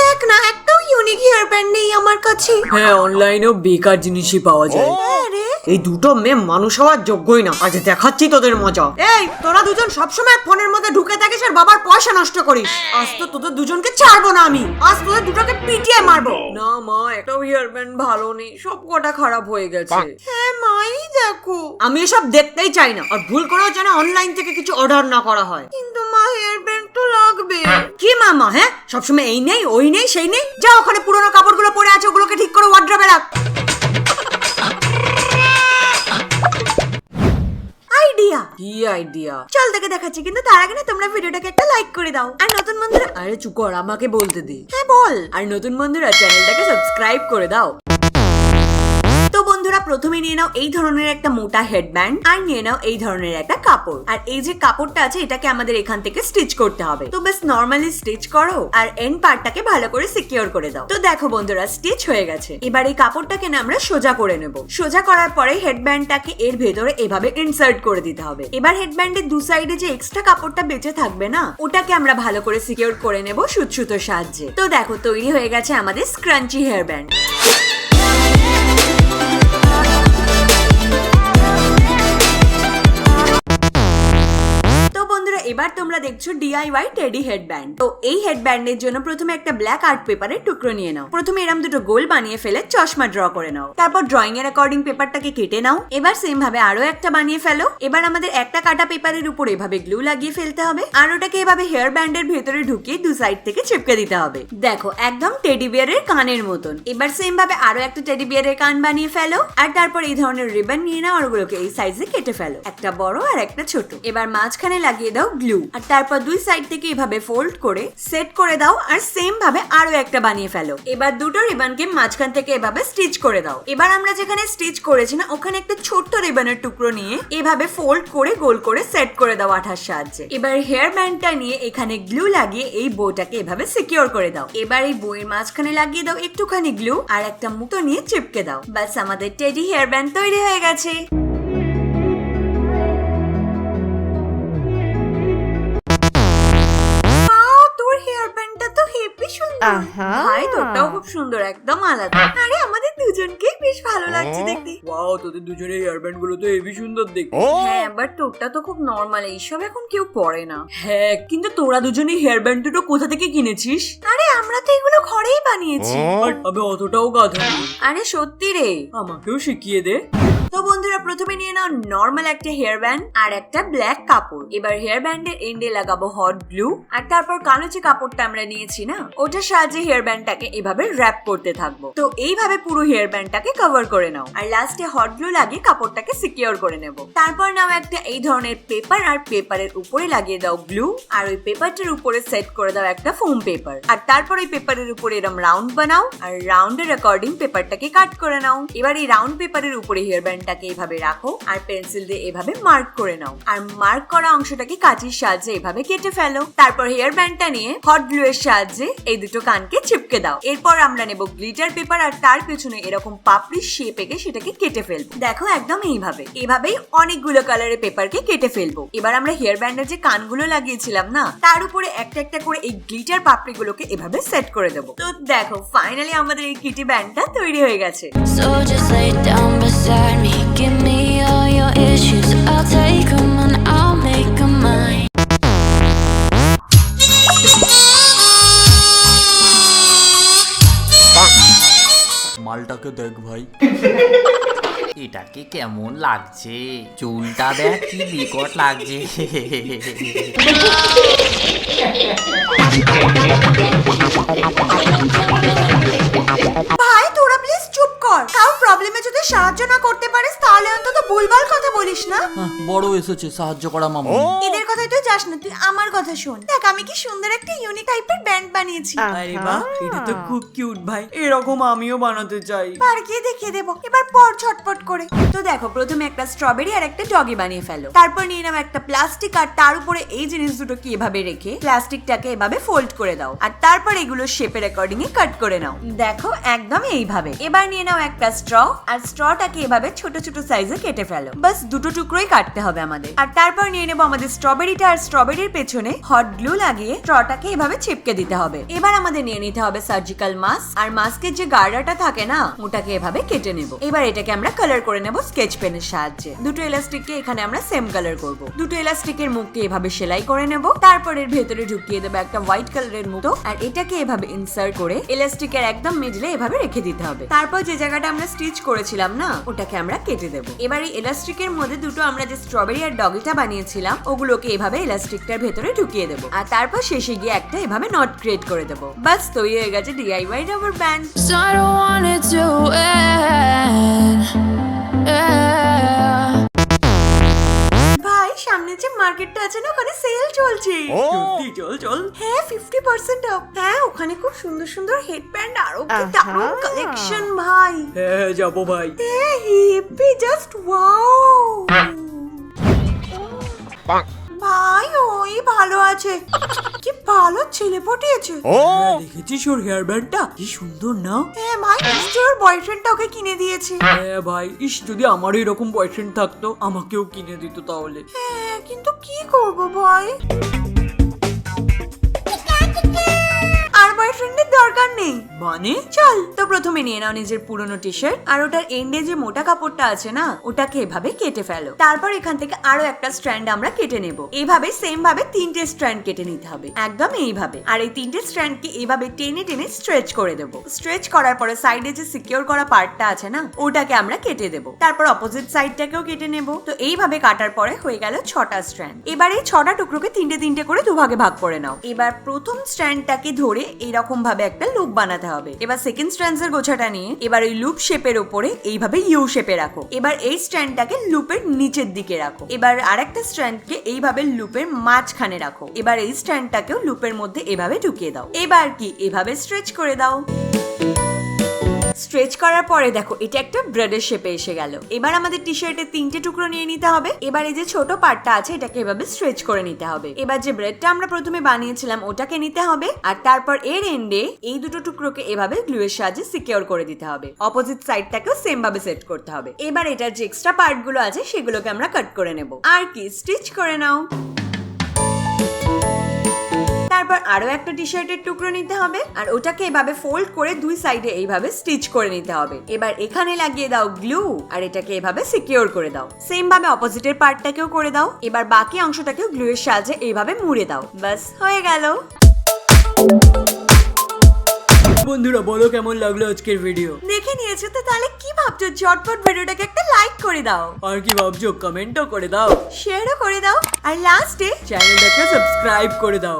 দেখ না, একটাও ইউনিক হেয়ার ব্যান্ড নেই আমার কাছে। হ্যাঁ, অনলাইনেও বেকার জিনিসই পাওয়া যায়। এই দুটো মেয়ে মানুষ হওয়ার যোগ্যই না। আজ দেখাচ্ছি তোদের মজা। এই তোরা দুজন সবসময় ফোনের মধ্যে ঢুকে থাকিস আর বাবার পয়সা নষ্ট করিস। আজ তো তোদের দুজনকে ছাড়বো না আমি। আজ তোদের দুটোকে পিটিয়ে মারবো। না মা, একটাও হেয়ার ব্যান্ড ভালো নেই, সব কটা খারাপ হয়ে গেছে। হ্যাঁ মাই, দেখো আমি এসব দেখতেই চাই না, আর ভুল করেও যেন অনলাইন থেকে কিছু অর্ডার না করা হয়। কিন্তু মা, হেয়ার ব্যান্ড তো লাগবে। কি মামা, হ্যাঁ সবসময় এই নেই ওই নেই সেই নেই। যা ওখানে পুরোনো কাপড়গুলো পরে আছে ওগুলোকে ঠিক করে ওয়ার্ড্রবে রাখ। আইডিয়া। কি আইডিয়া? চল তোকে দেখাচ্ছি, কিন্তু তার আগে না তোমরা ভিডিওটাকে একটা লাইক করে দাও। আর নতুন বন্ধুরা, আরে চুপ কর, আমাকে বলতে দে। হ্যাঁ বল। আর নতুন বন্ধুরা চ্যানেলটাকে সাবস্ক্রাইব করে দাও। তো বন্ধুরা, প্রথমে নিয়ে নাও এই ধরনের একটা মোটা হেডব্যান্ড, আর নিয়ে নাও এই ধরনের একটা কাপড়। আর এই যে কাপড়টা আছে এটাকে আমাদের এখান থেকে স্টিচ করতে হবে। তো বেশ নরমালি স্টিচ করো আর এন্ড পার্টটাকে ভালো করে সিকিউর করে দাও। তো দেখো বন্ধুরা, স্টিচ হয়ে গেছে। এবার এই কাপড়টাকে না আমরা সোজা করে নেব। সোজা করার পরে হেডব্যান্ডটাকে এর ভেতরে এভাবে ইনসার্ট করে দিতে হবে। এবার হেডব্যান্ডের দু সাইডে যে এক্সট্রা কাপড়টা বেঁচে থাকবে না, ওটাকে আমরা ভালো করে সিকিউর করে নেব সুতোর সাহায্যে। তো দেখো, তৈরি হয়ে গেছে আমাদের স্ক্রাঞ্চি হেয়ারব্যান্ড। এবার তোমরা দেখছো ডিআইওয়াই টেডি হেডব্যান্ড। তো এই হেডব্যান্ডের জন্য প্রথমে একটা ব্ল্যাক আর্ট পেপারের টুকরো নিয়ে নাও। প্রথমে এরকম দুটো গোল বানিয়ে ফেলে চশমা ড্র করে নাও। তারপর ড্রয়িং এর অ্যাকর্ডিং পেপারটাকে কেটে নাও। এবার সেম ভাবে আরো একটা বানিয়ে ফেলো। এবার আমাদের একটা কাটা পেপারের উপর এভাবে গ্লু লাগিয়ে ফেলতে হবে, আর ওটাকে এভাবে হেয়ার ব্যান্ডের ভেতরে ঢুকিয়ে দু সাইড থেকে চিপকে দিতে হবে। দেখো, একদম টেডি বিয়ারের কানের মতন। এবার সেম ভাবে আরো একটা টেডি বিয়ারের কান বানিয়ে ফেলো, আর তারপর এই ধরনের রিবন নিয়ে নাও আর ওগুলোকে এই সাইজে কেটে ফেলো, একটা বড় আর একটা ছোট। এবার মাঝখানে লাগিয়ে দাও গ্লু, আর তারপর দুই সাইড থেকে এভাবে ফোল্ড করে সেট করে দাও, আর সেম ভাবে আরো একটা বানিয়ে ফেলো। এবার দুটো রিবনকে মাঝখান থেকে এভাবে স্টিচ করে দাও। এবার আমরা যেখানে স্টিচ করেছি না, ওখানে একটা ছোট্ট রিবনের টুকরো নিয়ে এভাবে ফোল্ড করে গোল করে সেট করে দাও আঠার সাহায্যে। এবার হেয়ার ব্যান্ডটা নিয়ে এখানে গ্লু লাগিয়ে এই বউটাকে এভাবে সিকিউর করে দাও। এবার এই বউয়ের মাঝখানে লাগিয়ে দাও একটুখানি গ্লু, আর একটা মুতো নিয়ে চিপকে দাও। বাস, আমাদের টেডি হেয়ার ব্যান্ড তৈরি হয়ে গেছে। ভাই, তোরটাও খুব সুন্দর, একদম আলাদা। আরে আমাদের দুজনকেই বেশ ভালো লাগছে দেখতে। ওয়াও, তোদের দুজনের হেয়ার ব্যান্ড গুলো তো হেবি সুন্দর দেখতে। হ্যাঁ, বাট তোরটা তো খুব নরমাল, এইসব এখন কেউ পরে না। হ্যাঁ, কিন্তু তোরা দুজনে হেয়ার ব্যান্ড দুটো কোথা থেকে কিনেছিস? আরে আমরা তো এগুলো ঘরেই বানিয়েছি। আমি অতটাও গাধা না। আরে সত্যি রে, আমাকেও শিখিয়ে দে। তো বন্ধুরা, প্রথমে নিয়ে নাও নরমাল একটা হেয়ার ব্যান্ড আর একটা ব্ল্যাক কাপড়। এবার হেয়ার ব্যান্ডের এন্ডে লাগাবো হট গ্লু, আর তারপর কালো যে কাপড়টা আমরা নিয়েছি না, ওটার সাহায্যে হেয়ার ব্যান্ডটাকে এভাবে র‍্যাপ করতে থাকবো। তো এইভাবে পুরো হেয়ার ব্যান্ডটাকে কভার করে নাও, আর লাস্টে হট গ্লু লাগিয়ে কাপড়টাকে সিকিউর করে নেব। তারপর নাও একটা এই ধরনের পেপার, আর পেপারের উপরে লাগিয়ে দাও গ্লু, আর ওই পেপারটার উপরে সেট করে দাও একটা ফোম পেপার, আর তারপর ওই পেপারের উপরে এরকম রাউন্ড বানাও, আর রাউন্ডের অ্যাকর্ডিং পেপারটাকে কাট করে নাও। এবার এই রাউন্ড পেপারের উপরে হেয়ার ব্যান্ডটাকে এভাবে রাখো, আর পেন্সিল দিয়ে এভাবে মার্ক করে নাও, আর মার্ক করা অংশটাকে কাঁচির সাহায্যে এভাবে কেটে ফেলো। তারপর হেয়ার ব্যান্ডটা নিয়ে হট গ্লু এর সাহায্যে এই দুটো কানকে চিপকে দাও। এরপর আমরা নেব গ্লিটার পেপার, আর তার পেছনে এরকম পাপড়ির শেপ এঁকে সেটাকে কেটে ফেলবো। দেখো, একদম এভাবেই অনেকগুলো কালারের পেপারকে কেটে ফেলবো। এবার আমরা হেয়ার ব্যান্ডের যে কানগুলো লাগিয়েছিলাম না, তার উপরে একটা একটা করে এই গ্লিটার পাপড়িগুলোকে এভাবে সেট করে দেবো। তো দেখো, ফাইনালি আমাদের এই কিটি ব্যান্ডটা তৈরি হয়ে গেছে। So just lay down beside me, give me all your issues, I'll take them and I'll make them mine. মালটাকে দেখ ভাই, এটাকে কেমন লাগছে, চুলটা দেখ কি বিকট লাগছে। ভাই, তোরা প্লিজ চুপ কর। কারো প্রবলেমে যদি সাহায্য না করতে পারিস তাহলে অন্তত ভুলভাল কথা বলিস না। বড় এসেছে সাহায্য করা মামা। এদের কথাই তুই যাস না, তুই আমার কথা শোন। দেখ, আমি কি সুন্দর একটা ইউনিক টাইপের ব্যান্ড বানিয়েছি। আরে বাহ, এটা তো খুব কিউট ভাই, এরকম আমিও বানাতে চাই। আর গিয়ে দেখিয়ে দেবো, এবার পর ঝটপট করে। তো দেখো, প্রথমে একটা স্ট্রবেরি আর একটা ডগি বানিয়ে ফেলো। তারপর নিয়ে নাও একটা প্লাস্টিক, আর তার উপরে এই জিনিস দুটোকে এভাবে রেখে প্লাস্টিকটাকে এভাবে ফোল্ড করে দাও, আর তারপর এগুলো শেপের অ্যাকর্ডিং এ কাট করে নাও। দেখো, একদম এইভাবে। এবার নিয়ে নাও একটা আর স্ট্রটাকে এভাবে ছোট ছোট সাইজে কেটে ফেলো। বাস দুটো টুকরোই কাটতে হবে আমাদের। আর তারপর নিয়ে নেবো আমাদের স্ট্রবেরিটা, আর স্ট্রবেরির পেছনে হট গ্লু লাগিয়ে স্ট্রটাকে এভাবে চিপকে দিতে হবে। এবার আমাদের নিয়ে নিতে হবে সার্জিক্যাল মাস্ক, আর মাস্কের যে গার্ডারটা থাকে না ওটাকে এভাবে কেটে নেব। এবার এটাকে আমরা কালার করে নেব স্কেচ পেনের সাহায্যে। দুটো এলাস্টিককে এখানে আমরা সেম কালার করব। দুটো এলাস্টিকের মুখকে এভাবে সেলাই করে নেব। তারপর এর ভেতরে ঢুকিয়ে দেবো একটা হোয়াইট কালারের মুক্তো, আর এটাকে এভাবে ইনসার্ট করে এলাস্টিকের একদম মিডলে এভাবে রেখে দিতে হবে। তারপর যে জায়গাটা আমরা স্টিচ করেছিলাম না ওটাকে আমরা কেটে দেব। এবার এই এলাস্টিকের মধ্যে দুটো আমরা যে স্ট্রবেরি আর ডগিটা বানিয়েছিলাম ওগুলোকে এভাবে এলাস্টিকটার ভেতরে ঢুকিয়ে দেবো। আর তারপর শেষে গিয়ে একটা এভাবে নট ক্রিয়েট করে দেবো। বাস তৈরি হয়ে গেছে DIY rubber band. So I don't want it to end. Yeah. ভাই সামনে যে মার্কেটটা আছে না ওখানে সেল চলছে। সত্যি? চল চল। হ্যাঁ 50% অফ। হ্যাঁ ওখানে খুব সুন্দর সুন্দর হেডব্যান্ড আর কি দারুণ কালেকশন ভাই। হ্যাঁ যাবো ভাই। হিপি জাস্ট ওয়াও। ভাই ওই ভালো আছে, কি ভালো ছেলে পটিয়েছে। দেখেছিস ওর হেয়ার ব্যান্ডটা কি সুন্দর না? হ্যাঁ ভাই নিশ্চয়ই ওর বয়ফ্রেন্ডটা ওকে কিনে দিয়েছে। হ্যাঁ ভাই, ইস যদি আমারও এরকম বয়ফ্রেন্ড থাকতো আমাকেও কিনে দিত তাহলে। হ্যাঁ কিন্তু কি করব ভাই, আর বয়ফ্রেন্ডের দরকার নেই। মানে? চল তো প্রথমে নিয়ে নাও নিজের পুরনো টি শার্ট, আর ওটার এন্ডে যে মোটা কাপড়টা আছে না ওটাকে এভাবে কেটে ফেলো। তারপর এখান থেকে আরো একটা স্ট্র্যান্ড আমরা কেটে নেব। এইভাবে সেম ভাবে 3টে স্ট্র্যান্ড কেটে নিতে হবে, একদম এইভাবে। আর এই 3টে স্ট্র্যান্ডকে এইভাবে টেনে টেনে স্ট্রেচ করে দেব। স্ট্রেচ করার পরে সাইডে যে সিকিউর করা পার্টটা আছে না ওটাকে আমরা কেটে দেব। তারপর অপোজিট সাইডটাকেও কেটে নেব। তো এইভাবে কাটার পরে হয়ে গেল 6টা স্ট্র্যান্ড। এবার এই 6টা টুকরোকে 3টে করে দুভাগে ভাগ করে নাও। এবার প্রথম স্ট্র্যান্ডটাকে ধরে এইরকম ভাবে একটা লুপ বানাতে হবে। এবার সেকেন্ড স্ট্র্যান্ডের গোছাটা নিয়ে এবার ওই লুপ শেপের উপরে এইভাবে ইউ শেপে রাখো। এবার এই স্ট্র্যান্ডটাকে লুপের নিচের দিকে রাখো। এবার আরেকটা স্ট্র্যান্ডকে এইভাবে লুপের মাঝখানে রাখো। এবার এই স্ট্র্যান্ডটাকেও লুপের মধ্যে এভাবে ঢুকিয়ে দাও। এবার কি এভাবে স্ট্রেচ করে দাও। স্ট্রেচ করার পরে দেখো এটা একটা ব্রেডের শেপে এসে গেল। এবার আমাদের টি শার্টের 3টে টুকরো নিয়ে নিতে হবে। এবার এই যে ছোট পার্টটা আছে এটাকে এভাবে স্ট্রেচ করে নিতে হবে। এবার যে ব্রেডটা আমরা প্রথমে বানিয়েছিলাম ওটাকে নিতে হবে, আর তারপর এর এন্ডে এই দুটো টুকরোকে এভাবে গ্লু এর সাহায্যে সিকিউর করে দিতে হবে। অপোজিট সাইডটাকেও সেম ভাবে সেট করতে হবে। এবার এটার যে এক্সট্রা পার্ট গুলো আছে সেগুলোকে আমরা কাট করে নেব। আর কি স্টিচ করে নাও। তারপর আরো একটা টি শার্টের টুকরো নিতে হবে, আর ওটাকে এভাবে ফোল্ড করে দুই সাইডে এইভাবে স্টিচ করে নিতে হবে। এবার এখানে লাগিয়ে দাও গ্লু, আর এটাকে এভাবে সিকিউর করে দাও। সেম ভাবে অপোজিটের পার্টটাকেও করে দাও। এবার বাকি অংশটাকেও গ্লু এর সাহায্যে এইভাবে মুড়ে দাও। বাস হয়ে গেল। বন্ধুরা বলো কেমন লাগলো আজকের ভিডিও? দেখে নিয়েছো তো তাহলে কি ভাবছো? ঝটপট ভিডিওটাকে একটা লাইক করে দাও, আর কি ভাবছো কমেন্টও করে দাও, শেয়ারও করে দাও, আর লাস্টে চ্যানেলটাকে সাবস্ক্রাইব করে দাও।